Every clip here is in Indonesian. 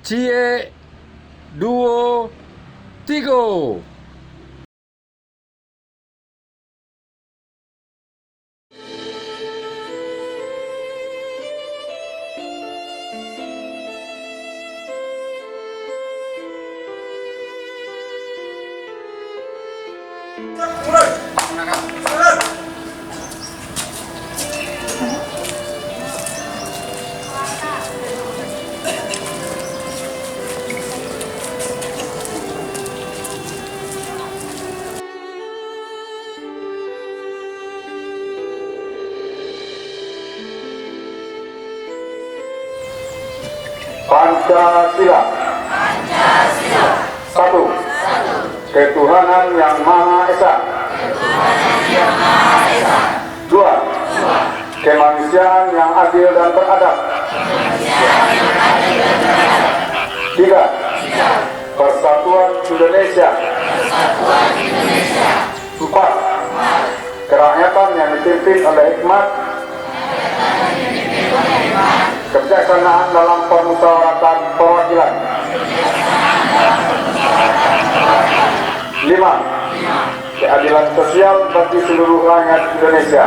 Cie, duo, tigo. Pancasila. Satu. Ketuhanan yang Maha Esa. Dua. Kemanusiaan yang adil dan beradab. Tiga. Persatuan Indonesia. Empat. Kerakyatan yang dipimpin oleh hikmat, kebijaksanaan dalam permusyawaratan perwakilan. 5. Keadilan sosial bagi seluruh rakyat Indonesia.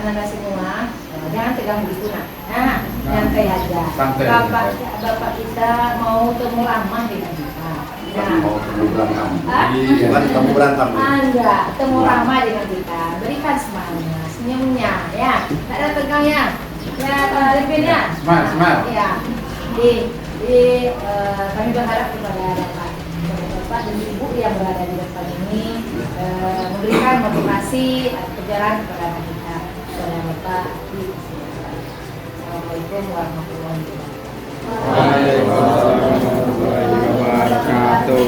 Anak-anak semua, jangan tegang begitu nak. Nah, santai aja. Santai. Bapak kita mau temu lama dengan kita. Mau temu berantem. Iya. Bukan kamu berantem. Enggak, temu lama dengan kita. Berikan semangatnya, senyumnya, ya. Tidak ada tegangnya. Ya, lebihnya. Semangat. Ya. Kami berharap kepada Bapak dan Ibu yang berada di depan ini memberikan motivasi perjalanan kepada anak kita. Kepada Bapak. Assalamualaikum warahmatullahi Wabarakatuh.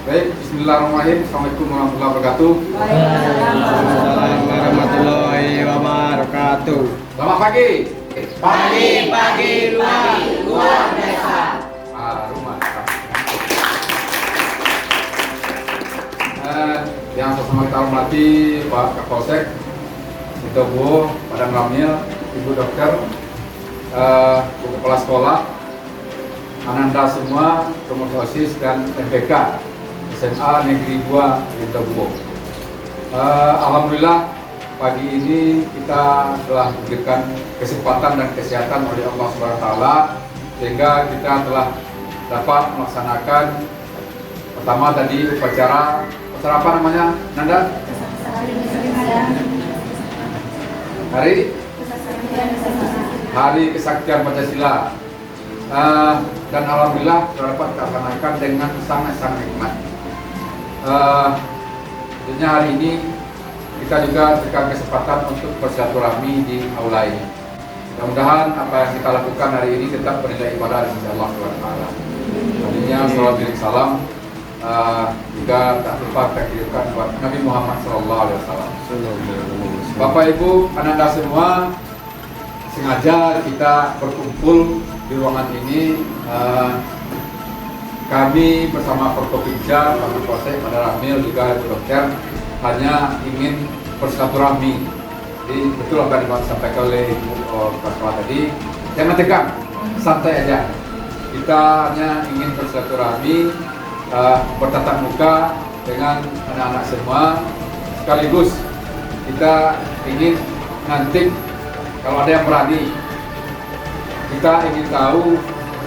Baik, bismillahirrahmanirrahim. Assalamualaikum warahmatullahi wabarakatuh. Waalaikumsalam Warahmatullahi wabarakatuh. Selamat pagi. Pagi luar biasa. Rumah. Yang sama kita hormati Pak Kapolsek, Itu Bu, Padang Ramil, Ibu Dokter, Bu Kepala Sekolah, Ananda semua, pengurus OSIS dan MPK SMA Negeri 2 Indobuo. Alhamdulillah pagi ini kita telah diberikan kesempatan dan kesehatan oleh Allah SWT sehingga kita telah dapat melaksanakan pertama tadi upacara apa namanya, Nanda? Hari Kesaktian Pancasila. Dan alhamdulillah dapat dilaksanakan dengan sangat-sangat nikmat. Tentunya hari ini kita juga diberikan kesempatan untuk bersilaturahmi di aula ini. Mudah-mudahan apa yang kita lakukan hari ini tetap bernilai ibadah di sisi Allah SWT. Artinya salam dan salam juga tak lupa kita kirimkan buat Nabi Muhammad SAW. Bapak Ibu, anak-anak semua, sengaja kita berkumpul di ruangan ini. Kami bersama Forkopimda, Pak Kapolsek, Pak Ramil, juga Ibu Dokter hanya ingin bersilaturahmi. Jadi betul apa yang disampaikan oleh Ibu Kepala tadi, jangan tegang, santai aja. Kita hanya ingin bersilaturahmi, bertatap muka dengan anak-anak semua, sekaligus kita ingin nanti kalau ada yang berani, kita ingin tahu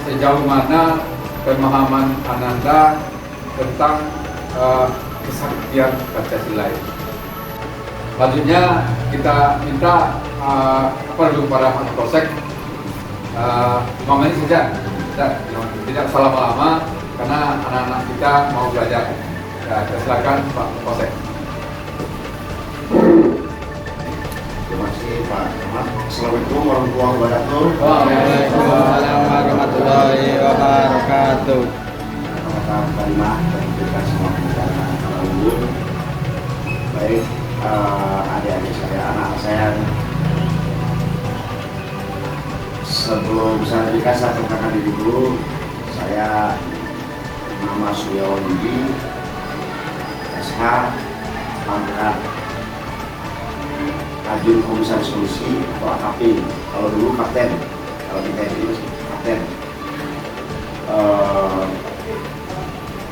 sejauh mana pemahaman Ananda tentang kesaktian Pancasila ini. Selanjutnya kita minta dulu pada Pak Kapolsek 5 menit saja, tidak usah lama-lama karena anak-anak kita mau belajar. Ya, silakan Pak Kapolsek. Terima kasih Pak Ahmad. Assalamualaikum warahmatullahi wabarakatuh. Waalaikumsalam warahmatullahi wabarakatuh. Selamat kalimat bagi kita semua pengunjung. Baik, adik-adik saya, anak saya, Sebelum saya nikah, saya perkenalkan diri dulu. Saya nama Suryawan Budi, SH, pangkat Ajun Komisaris Polisi atau AKP. Kalau dulu kapten, kalau di TNI masih kapten.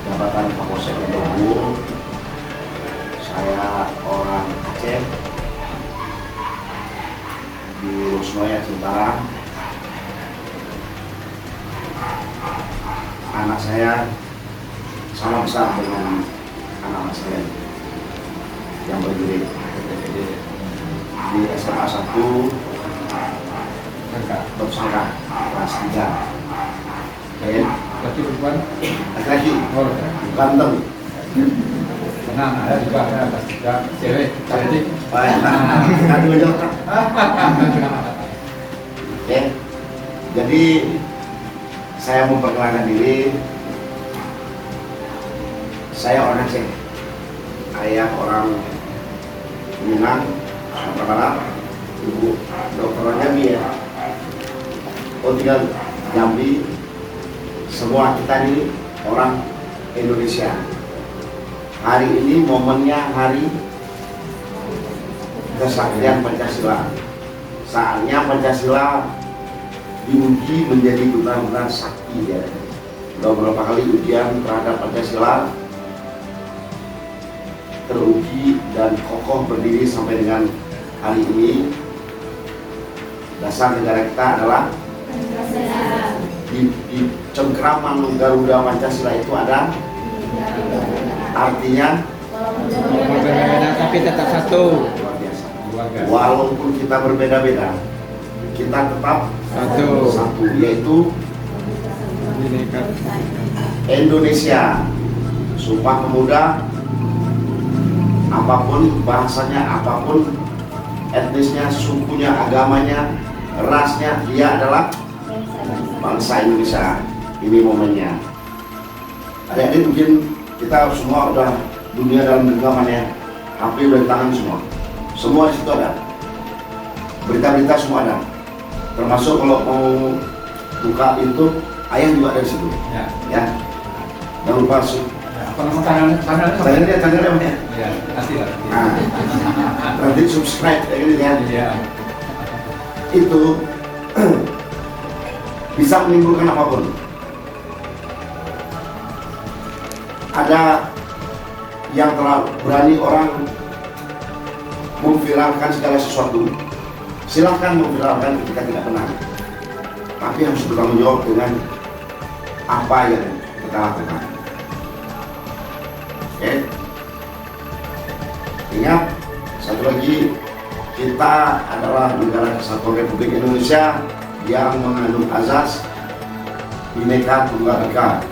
Jabatan Kapolsek Ponorogo. Saya orang Aceh di Rusnoya Citarang. Anak saya sama besar dengan anak saya yang bergede di SMA 1 tersangka kelas 3. Oke, laki-laki ganteng. Tenang, ada juga ada kelas 3 cewek cantik. Baik, aduh jauh. Oke, jadi saya memperkenalkan diri. Saya orang Aceh, ayah orang Minang, Sumatera Barat, ibu dokter Jambi ya. Oh, tinggal Jambi. Semua kita ini orang Indonesia. Hari ini momennya hari kesaktian Pancasila. Saatnya Pancasila diuji menjadi benar-benar sakti ya. Sudah beberapa kali ujian terhadap Pancasila teruji dan kokoh berdiri sampai dengan hari ini. Dasar negara kita adalah di cengkraman Garuda Pancasila itu ada artinya berbeda tapi tetap satu. luar biasa. Walaupun kita berbeda-beda, kita tetap satu, yaitu Indonesia. Sumpah Pemuda, apapun bahasanya, apapun etnisnya, sukunya, agamanya, rasnya, dia adalah bangsa Indonesia. Ini momennya. Adik-adik mungkin kita semua udah dunia dalam genggaman ya. HP udah di tangan semua. Semua di situ ada. Berita-berita semua ada. Termasuk kalau mau buka YouTube, ayah juga ada di situ. Ya. Jangan lupa Apa nama channelnya? channelnya apa ya? Ya, nanti lah. Nah, nanti subscribe ya gitu ya. Iya. Itu bisa menimbulkan apapun. Ada yang terlalu berani orang memviralkan segala sesuatu. Silahkan memviralkan ketika tidak benar, tapi harus bertanggung jawab dengan apa yang kita lakukan. Oke? Ingat, satu lagi, kita adalah negara kesatuan Republik Indonesia yang mengandung azas Bhinneka Tunggal Ika,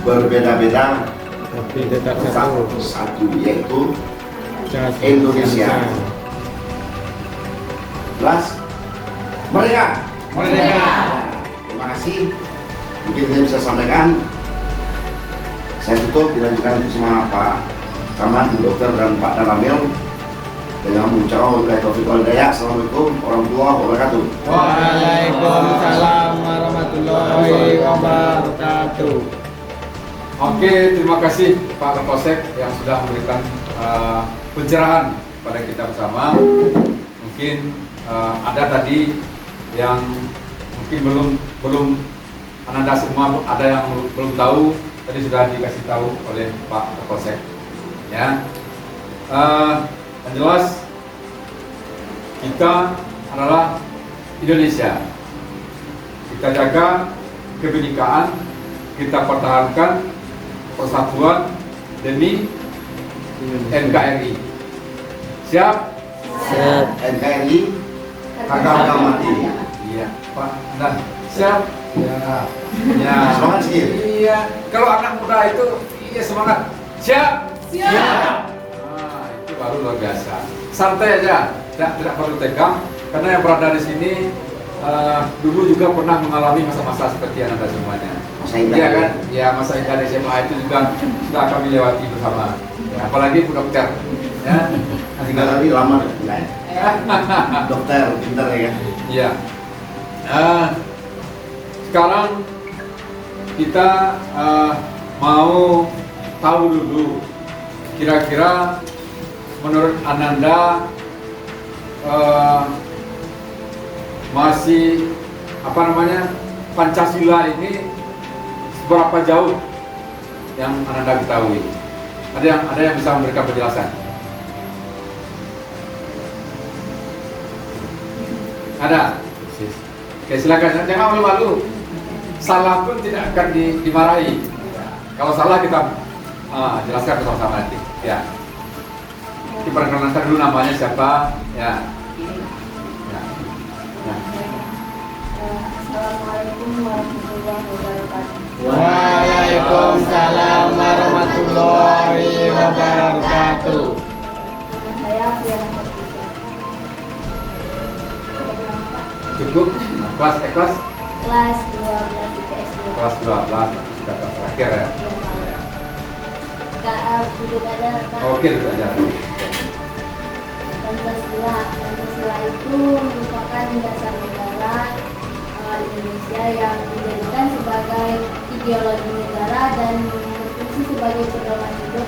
berbeda-beda Tapi tetap tetap satu. satu, yaitu Indonesia. Jelas? Merdeka! Merdeka! Terima kasih. Mungkin saya bisa sampaikan. Saya tutup dilanjutkan sama Pak Camat, Bu Dokter dan Pak Dalamil dengan mengucapkan wabillahi taufiq wal hidayah. Assalamualaikum warahmatullahi wabarakatuh. Waalaikumsalam warahmatullahi wabarakatuh. Oke, terima kasih Pak Kapolsek yang sudah memberikan pencerahan pada kita bersama. Mungkin ada tadi yang mungkin belum Ananda semua ada yang belum tahu, tadi sudah dikasih tahu oleh Pak Kapolsek. Ya, yang jelas kita adalah Indonesia. Kita jaga kebinekaan, kita pertahankan persatuan demi NKRI. Siap? Siap. NKRI kagak mati. Iya, Pak. Nah, siap? Ya. Ya. Semangat sih. Iya. Kalau anak muda itu iya semangat. Siap? Siap. Nah, itu baru luar biasa. Santai aja, tidak perlu tegang. Karena yang berada di sini dulu juga pernah mengalami masa-masa seperti Anda semuanya. Masa indah. Iya kan? Ya, masa indah di SMA itu juga sudah kami lewati bersama. Ya, apalagi Bu Dokter. Ya. Tinggal tadi lama enggak ya? Dokter, pintar ya kan? Iya. sekarang kita mau tahu dulu kira-kira menurut Ananda masih apa namanya Pancasila ini seberapa jauh yang Ananda ketahui? Ada yang bisa memberikan penjelasan? Ada? Oke, silakan. Jangan malu-malu. Salah pun tidak akan dimarahi. Kalau salah kita jelaskan bersama-sama nanti. Ya. Diperkenalkan dulu namanya siapa? Ya. Ya. Ya. Assalamualaikum warahmatullahi wabarakatuh. Waalaikumsalam warahmatullahi wabarakatuh. Saya Fiana Nurhaliza. Cukup. Kelas Kelas 12 IPS 2. kelas 12 sudah terakhir ya. Duduk aja, Kak. Oke, itu aja. Pancasila itu merupakan dasar negara Indonesia yang dijadikan sebagai ideologi negara dan berfungsi sebagai pedoman hidup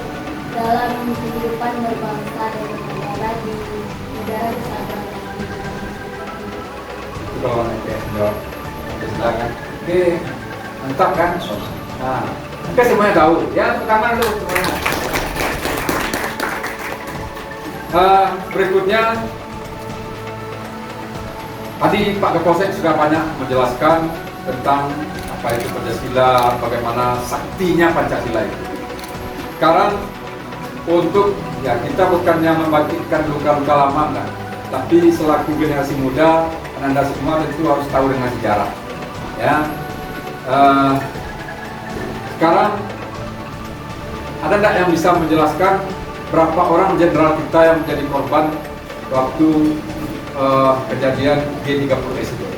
dalam kehidupan berbangsa dan bernegara di negara kesatuan Republik Indonesia. Itu kalau nanti jawab. Oke, silakan. Oke, mantap kan? Nah, oke semuanya tahu. Ya, tepuk tangan dulu semuanya. Berikutnya, tadi Pak Kapolsek sudah banyak menjelaskan tentang apa itu Pancasila, bagaimana saktinya Pancasila itu. Sekarang untuk ya kita bukannya membangkitkan luka-luka lama kan, tapi selaku generasi muda, Anda semua tentu harus tahu dengan sejarah. Ya, sekarang ada tidak yang bisa menjelaskan berapa orang jenderal kita yang menjadi korban waktu kejadian G30S itu?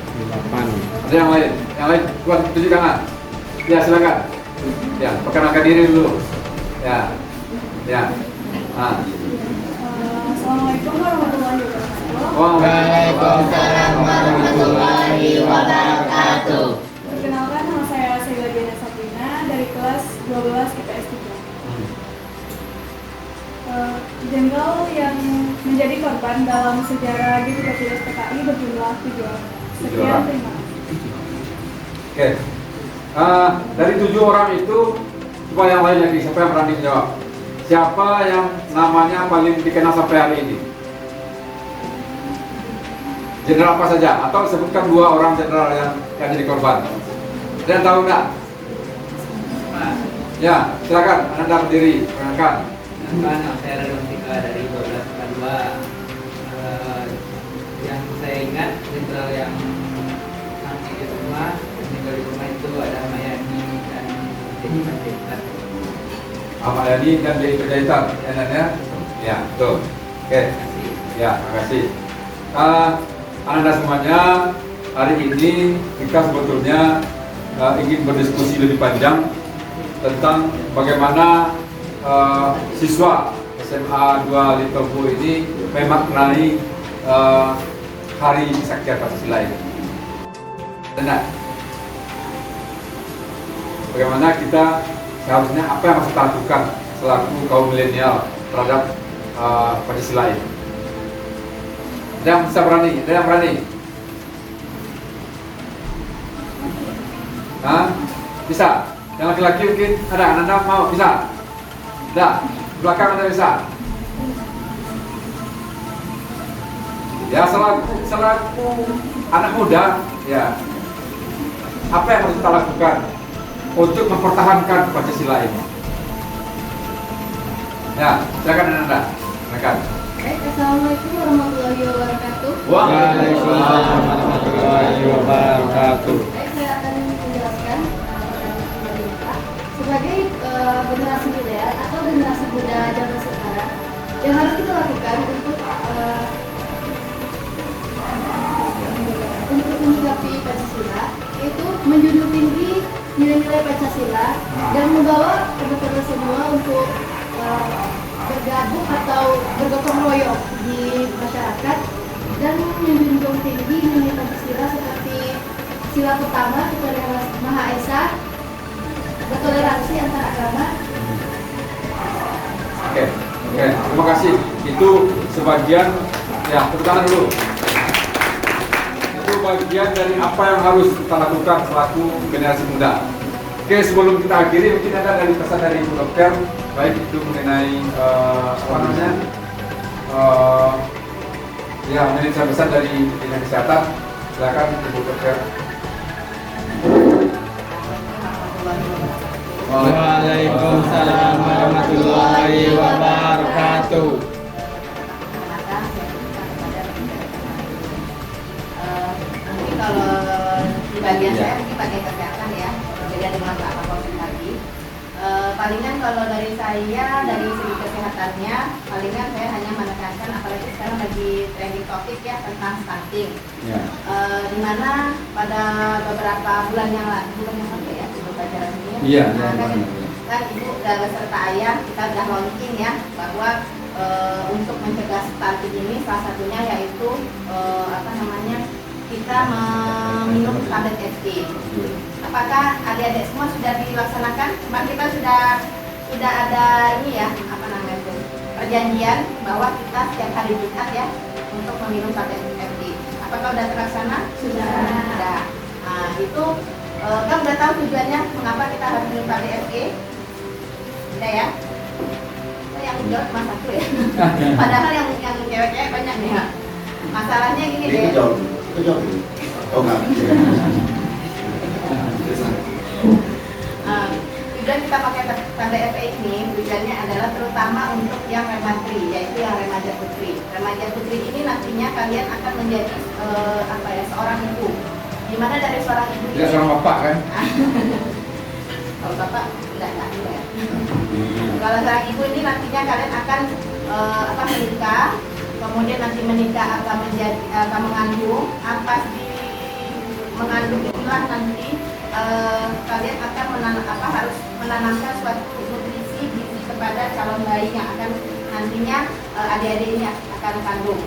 8. Ada yang lain? Yang lain buat tunjuk tangan. Ya silakan. Ya, perkenalkan diri dulu. Ya, ya. Nah. Assalamualaikum warahmatullahi wabarakatuh. Waalaikumsalam warahmatullahi wabarakatuh. Perkenalkan, nama saya Sheila Diana Sabrina dari kelas 12 IPS 3. Jenderal yang menjadi korban dalam sejarah G30S PKI berjumlah 7 orang. Sekian, terima kasih. Oke. Dari 7 orang itu, coba yang lain lagi, siapa yang berani menjawab? Siapa yang namanya paling dikenal sampai hari ini? Jenderal apa saja? Atau sebutkan 2 orang jenderal yang jadi korban. Ada yang tahu nggak? Ya, silakan. Anda berdiri, perkenalkan. Nama saya Radontika dari 1242. Yang saya ingat jenderal yang mati di rumah, meninggal di rumah itu ada Mayani dan Dedi Panjaitan. Ahmad Yani dan Dedi Panjaitan, ya? Ya, betul. Oke. Ya, terima kasih. Anda semuanya, hari ini kita sebetulnya ingin berdiskusi lebih panjang tentang bagaimana siswa SMA 2 Litobu ini memaknai Hari Kesaktian Pancasila ini. Benar. Bagaimana kita seharusnya apa yang harus kita lakukan selaku kaum milenial terhadap Pancasila ini? Ada yang bisa berani? Ada yang berani? Hah? Bisa? Yang laki-laki mungkin ada? Anda mau? Bisa? Ada? Belakang Anda bisa? Ya, selaku anak muda, ya, apa yang harus kita lakukan untuk mempertahankan Pancasila ini? Ya, silakan Anda. Silakan. Baik, Assalamualaikum warahmatullahi wabarakatuh. Waalaikumsalam warahmatullahi wabarakatuh. Baik, saya akan menjelaskan pemerintah sebagai generasi muda atau generasi muda zaman sekarang yang harus kita lakukan untuk menyikapi Pancasila, yaitu menjunjung tinggi nilai-nilai Pancasila dan membawa teman-teman semua untuk bergabung atau bergotong royong di masyarakat dan menjunjung tinggi nilai Pancasila seperti sila pertama kepada Yang Maha Esa, bertoleransi antar agama. Oke, terima kasih. Itu sebagian, ya tepuk tangan dulu. Itu bagian dari apa yang harus kita lakukan selaku generasi muda. Oke, sebelum kita akhiri, mungkin ada dari pesan dari Bu Dokter, baik itu mengenai apa namanya, ya mengenai pesan dari Dinas Kesehatan. Silakan Ibu Dokter. Waalaikumsalam warahmatullahi wabarakatuh. Mungkin kalau di bagian saya mungkin bagian kesehatan ya, berbeda dengan Pak Kapolsek tadi. Palingan kalau dari saya dari segi kesehatannya, palingan saya hanya menekankan apalagi sekarang lagi trending topik ya tentang stunting. Ya. Dimana pada beberapa bulan yang lalu ya sebelum acara ini. Iya. Kan ibu dan beserta ayah kita sudah launching ya bahwa untuk mencegah stunting ini salah satunya yaitu kita meminum tablet FT. Apakah adik-adik semua sudah dilaksanakan? Cuma kita sudah ada ini ya perjanjian bahwa kita setiap hari Jumat ya untuk meminum tablet FT. Apakah sudah terlaksana? Sudah. Nah itu kan udah tahu tujuannya mengapa kita harus minum tablet FT? Udah ya? Yang jawab cuma satu ya. Padahal yang cewek-cewek banyak nih ya. Masalahnya gini deh. Itu jawab. Oh enggak. Tujuan kita pakai tanda FA ini tujuannya adalah terutama untuk yang rematri, yaitu yang remaja putri. Remaja putri ini nantinya kalian akan menjadi seorang ibu. Dimana dari seorang ibu Tidak seorang bapak kan? Kalau bapak enggak ya. Kalau seorang ibu ini nantinya kalian akan menikah, kemudian nanti menikah akan mengandung, pas di mengandung itulah nanti kalian akan harus menanamkan suatu nutrisi gizi kepada calon bayi yang akan nantinya adik-adik ini akan kandung.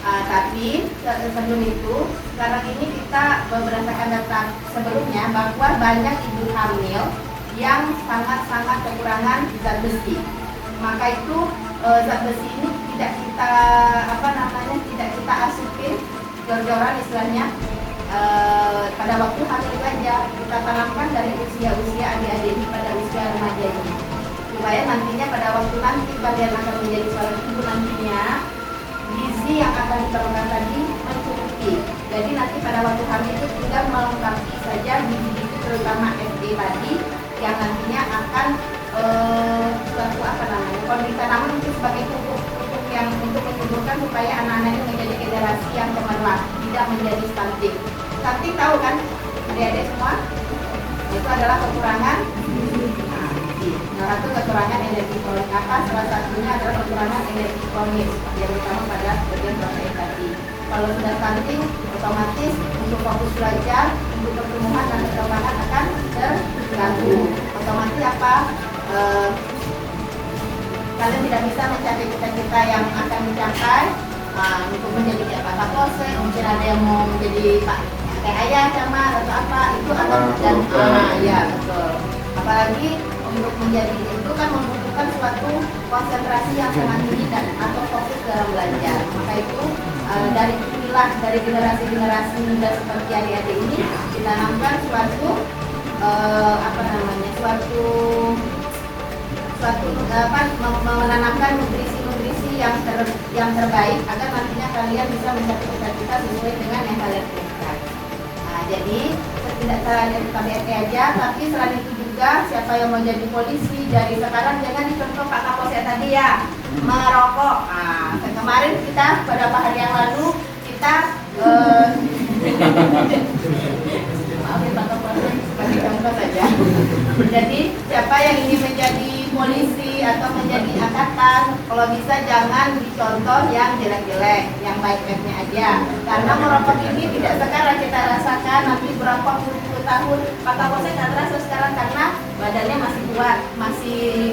Tapi sebelum itu, sekarang ini kita berdasarkan data sebelumnya bahwa banyak ibu hamil yang sangat-sangat kekurangan zat besi. Maka itu zat besi ini tidak kita asuhin jor-joran istilahnya pada waktu hamil saja, kita tanamkan dari usia adik-adik ini pada usia remaja ini, supaya nantinya pada waktu nanti kalian akan menjadi seorang ibu nantinya gizi yang akan diperlukan tadi mencukupi. Jadi nanti pada waktu hamil itu tinggal melengkapi saja gizi-gizi terutama FD tadi yang nantinya akan kalau ditanam itu sebagai pupuk yang untuk menyuburkan supaya anak-anak ini menjadi generasi yang cemerlang, tidak menjadi stunting. Stunting tahu kan adik-adik semua? Itu adalah kekurangan salah satu kekurangan energi kronis. Salah satunya adalah kekurangan energi kronis yang utama pada bagian protein tadi. Kalau sudah stunting, otomatis untuk fokus belajar, untuk pertumbuhan dan perkembangan akan terganggu. Otomatis kalian tidak bisa mencapai cita-cita yang akan dicapai untuk menjadi kayak Pak Kapolsek, mungkin ada yang mau menjadi Pak kayak ayah, camat atau apa, itu akan ya betul. Apalagi untuk menjadi itu kan membutuhkan suatu konsentrasi yang sangat tinggi dan atau fokus dalam belajar. Maka itu dari generasi muda seperti adik-adik ini ditanamkan suatu menanamkan nutrisi yang terbaik agar nantinya kalian bisa mencapai cita-cita sesuai dengan yang kalian inginkan. Nah, jadi tidak hanya KBRT aja, tapi selain itu juga siapa yang mau jadi polisi dari sekarang jangan dicontoh Pak Kapolsek tadi ya merokok. Nah, kemarin kita beberapa hari yang lalu kita maaf ya Pak Kapolsek sebagai contoh saja. Jadi siapa yang ingin menjadi polisi atau menjadi angkatan, kalau bisa jangan dicontoh yang jelek-jelek, yang baik-baiknya aja. Karena merokok ini tidak sekarang kita rasakan, nanti berapa puluh tahun. Pak Kapolsek nggak terasa sekarang karena badannya masih kuat, masih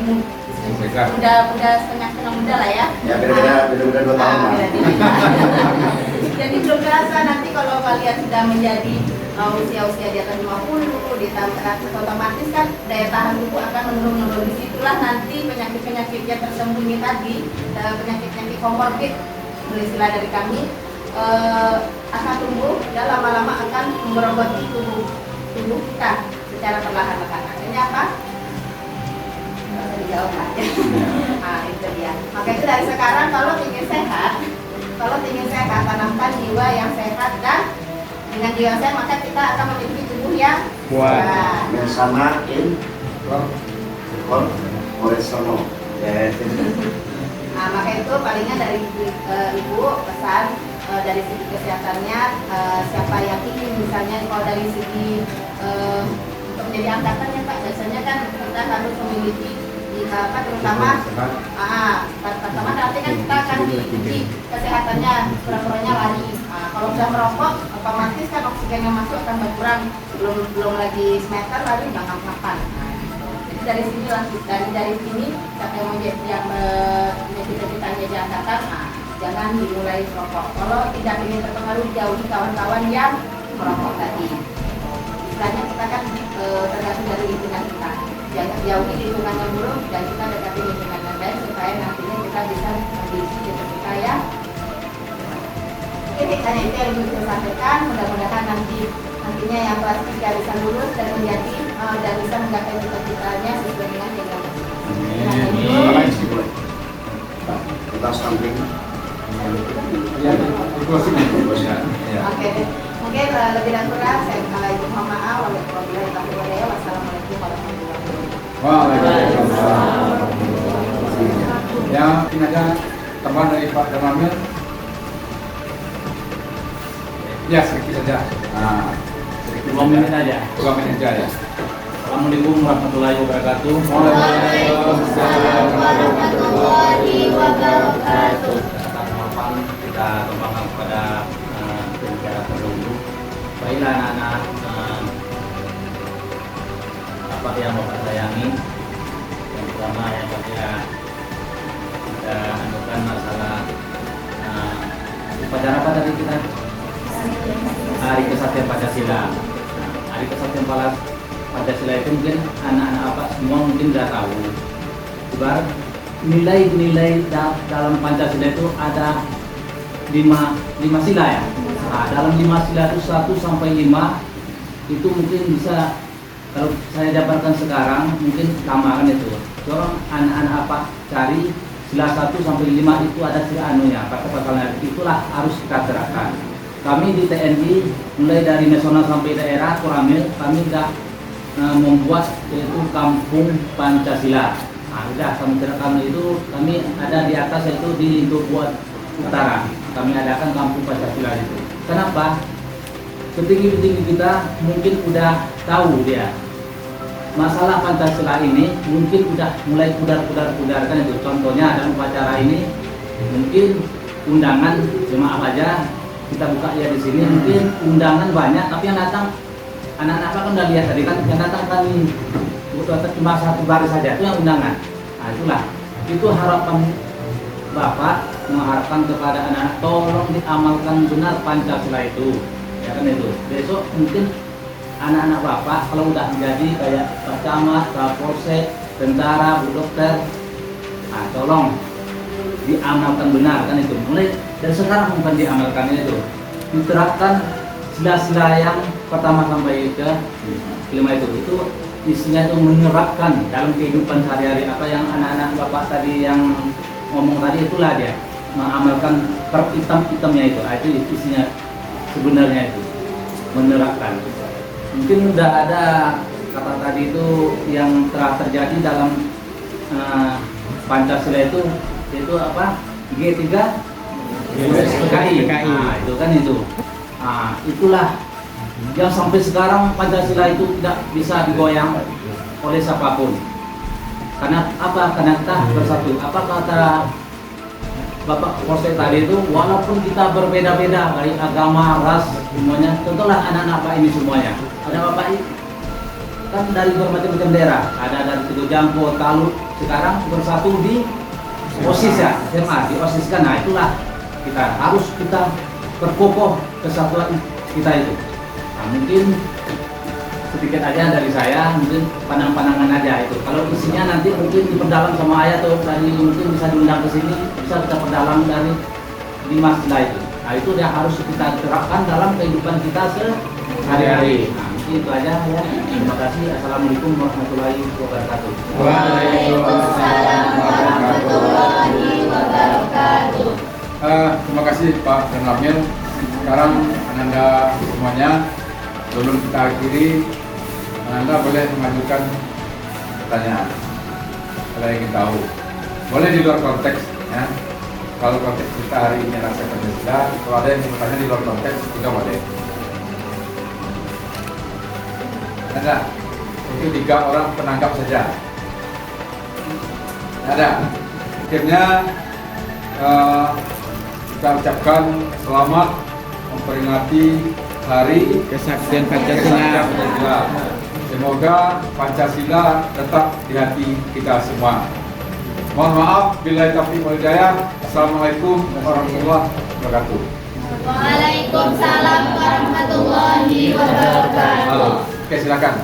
udah setengah muda lah ya. Ya beda-beda 2 tahun lah. Jadi belum terasa nanti kalau kalian sudah menjadi usia-usia di atas 50, otomatis kan daya tahan tubuh akan menurun. Disitulah nanti penyakit-penyakit yang tersembunyi tadi, penyakit-penyakit komorbid, istilah dari kami, akan tumbuh dan lama-lama akan meroboti tubuh kita secara perlahan-lahan. Akhirnya apa? Nggak usah dijawab lah. Nah, itu dia. Maka itu dari sekarang kalau ingin sehat, tanamkan jiwa yang sehat, dan dengan jiwa yang sehat maka kita akan memiliki tubuh yang kuat. Yang sama in kolesterol. Nah, maka itu palingan dari Ibu pesan dari segi kesehatannya, siapa yang ingin misalnya kalau dari segi untuk menjadi angkatan ya Pak, biasanya kan kita harus memiliki terutama nanti kan kita akan diuji kesehatannya, pura-puranya lari. Kalau sudah merokok, otomatis kan oksigen yang masuk akan berkurang, belum lagi semester lalu nggak ngap-ngapan. Jadi dari sini dari sini siapa yang mau cita-cita jadi angkatan, jangan dimulai merokok. Kalau tidak ingin terpengaruh, jauhi kawan-kawan yang merokok tadi. Istilahnya kita kan tergantung dari lingkungan kita. Jangan jauhi lingkungan yang buruk dan kita dekati lingkungan yang baik supaya nantinya kita bisa mendidik cita-cita yang ini kan itu yang bisa sampaikan. Mudah-mudahan nantinya yang kelas 3 bisa lulus dan menjadi dan bisa menggapai cita-citanya sesuai dengan keinginan. Kita samping. Ya, itu sih. Oke, mungkin lebih dan kurang saya Ibu mohon maaf. Wassalamualaikum warahmatullahi wabarakatuh. Waalaikumsalam. Ya, mungkin ada teman dari Pak Ramil. Ya, sedikit saja. Sedikit 2 menit aja. 2 menit aja ya. Assalamualaikum warahmatullahi wabarakatuh. Waalaikumsalam warahmatullahi wabarakatuh. Kita kembangkan kepada pembicara terdahulu. Baiklah anak-anak, apa yang Bapak sayangi, yang pertama yang saya kita anukan masalah upacara apa tadi kita? Hari Kesaktian Pancasila. Hari Kesaktian Pancasila itu mungkin anak-anak apa semua mungkin sudah tahu. Ibarat nilai-nilai dalam Pancasila itu ada 5 sila ya. Nah, dalam 5 sila itu 1 sampai 5 itu mungkin bisa, kalau saya jabarkan sekarang mungkin sama kan itu. Orang anak-anak apa cari sila 1 sampai 5 itu ada sila anunya, pasal-pasalnya, itulah harus kita terapkan. Kami di TNI mulai dari nasional sampai daerah Koramil kami sudah membuat yaitu kampung Pancasila. Nah, sudah kami itu kami ada di atas yaitu di lingkup buat utara. Kami adakan kampung Pancasila itu. Kenapa? Petinggi-petinggi kita mungkin udah tahu dia masalah Pancasila ini, mungkin udah mulai pudar kan itu. Contohnya dalam upacara ini mungkin undangan jemaah aja kita buka ya di sini, mungkin undangan banyak tapi yang datang anak-anak kan udah lihat tadi kan, yang datang kan cuma 1 baris saja, itu yang undangan. Nah itulah, itu harapan Bapak mengharapkan kepada anak-anak, tolong diamalkan benar Pancasila itu, ya kan itu. Besok mungkin anak-anak Bapak kalau udah menjadi kayak Pak Camat, Kapolsek, tentara, Bu Dokter, nah tolong diamalkan benar kan itu. Mulai dari sekarang bukan diamalkan itu, diterapkan sila-sila yang pertama sampai ke 5 itu isinya itu menerapkan dalam kehidupan sehari-hari apa yang anak-anak Bapak tadi yang ngomong tadi, itulah dia mengamalkan per item-itemnya itu. Itu isinya sebenarnya itu menerapkan. Mungkin udah ada kata tadi itu yang telah terjadi dalam Pancasila itu apa? G3 PKI. Nah, itu kan itu. Nah, itulah yang sampai sekarang Pancasila itu tidak bisa digoyang oleh siapapun. Karena apa? Karena kita bersatu. Apa kata Bapak Polsek tadi itu, walaupun kita berbeda-beda dari agama, ras, semuanya, contohlah anak-anak Pak ini semuanya. Ada Bapak ini kan dari bermacam-macam daerah, ada dari Teguh Jangko, Talut, sekarang bersatu di OSIS ya, SMA, di OSIS kan. Nah itulah kita harus kita perkokoh kesatuan kita itu. Nah, mungkin sedikit aja dari saya, mungkin pandangan-pandangan aja itu. Kalau isinya nanti mungkin diperdalam sama ayah tuh, dari mungkin bisa diundang ke sini, bisa kita perdalam dari 5 sila itu. Nah itu yang harus kita terapkan dalam kehidupan kita sehari-hari. Nah mungkin itu aja ya. Terima kasih. Assalamualaikum warahmatullahi wabarakatuh. Waalaikumsalam warahmatullahi wabarakatuh. Terima kasih Pak dan Ramil. Sekarang Ananda semuanya, sebelum kita akhiri, Ananda boleh mengajukan pertanyaan kalau ingin tahu. Boleh di luar konteks ya. Kalau konteks kita hari ini rasa Pancasila, kalau ada yang bertanya di luar konteks juga boleh. Ada untuk 3 orang penanggap saja. Ada. Akhirnya kita ucapkan selamat memperingati Hari Kesaktian Pancasila. Semoga Pancasila tetap di hati kita semua. Mohon maaf bila taufiq wal hidayah. Assalamualaikum warahmatullahi wabarakatuh. Waalaikumsalam warahmatullahi wabarakatuh. Oke, silakan.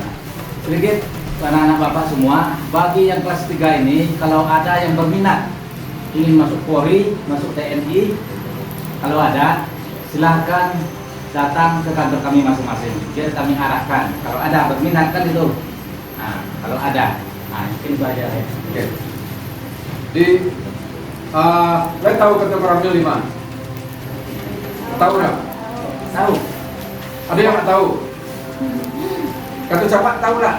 Sedikit anak-anak Bapak semua, bagi yang kelas 3 ini, kalau ada yang berminat ingin masuk Polri, masuk TNI, kalau ada, silahkan datang ke kantor kami masing-masing. Biar kami arahkan. Kalau ada berminat kan itu. Nah, kalau ada, nah mungkin itu aja ya. Oke. Di, saya tahu kata Ramil 5. Tahu nggak? Tahu? Ada yang nggak tahu? Kata Capak tahu nggak?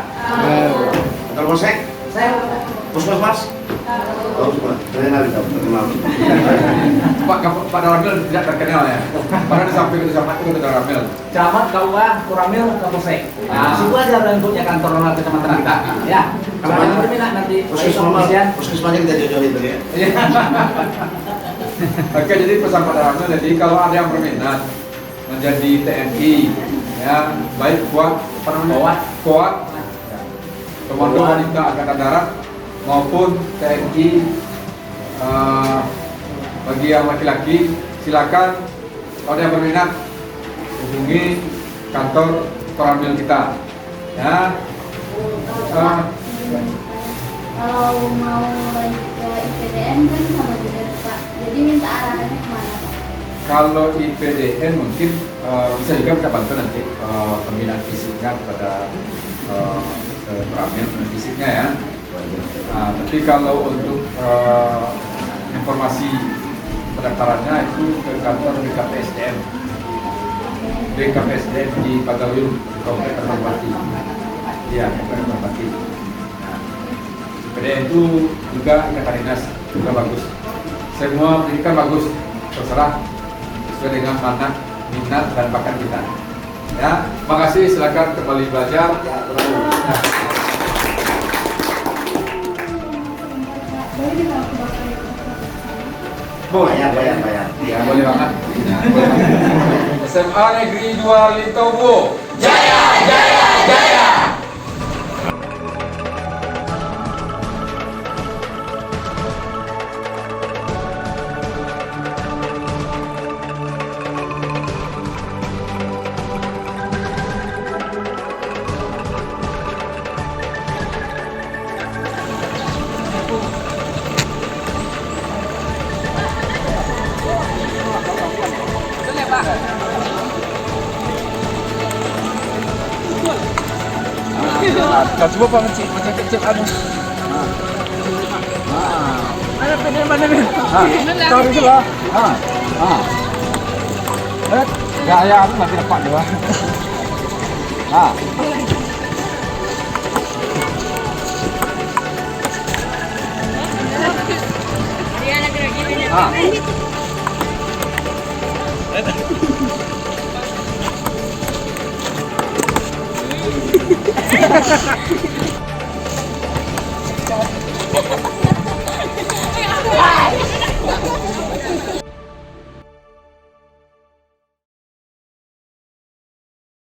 Kalau Polsek, Saya Puskesmas, tahu semua. Terkenal tahu, terkenal. Pak Ramil tidak terkenal ya. Karena di samping itu Capak itu kata Ramil. Camat, KUA, Kuramil, Kapolsek. Nah, situ aja bentuknya kantor kecamatan kita. Ya, kalau ada yang berminat nanti. Puskesmasnya kita jodohin tadi ya. Oke, jadi pesan Pak Ramil, jadi kalau ada yang berminat menjadi TNI, ya baik kuat, Komando Wanita Angkatan Darat maupun TNI bagi yang laki-laki, silakan kalau ada yang berminat hubungi kantor Koramil kita. Ya. Kalau mau lanjut ke IPDN kan sama juga Pak. Jadi minta arahannya kemana Pak? Kalau IPDN mungkin bisa juga kita bantu nanti pembinaan fisiknya kepada Koramil, pembinaan fisiknya ya. Tapi kalau untuk informasi pendaftarannya itu ke kantor BKPSDM. BKPSDM di Pagawin Komplek Kertapati. Iya, Komplek Kertapati. IPDN itu juga ikatan dinas juga bagus. Semua pendidikan bagus, terserah sesuai dengan minat dan bakat kita. Ya, makasih. Silakan kembali belajar. Boleh ditaruh ke Bapak ya? Boleh, Bayar. ya boleh banget. SMA Negeri 2 Litowo. Jaya, jaya, jaya. Coba Pak Mencik, macam kecil anu. Mana pedal mana ni? Tahu di sebelah. Ya, aku masih dapat dua.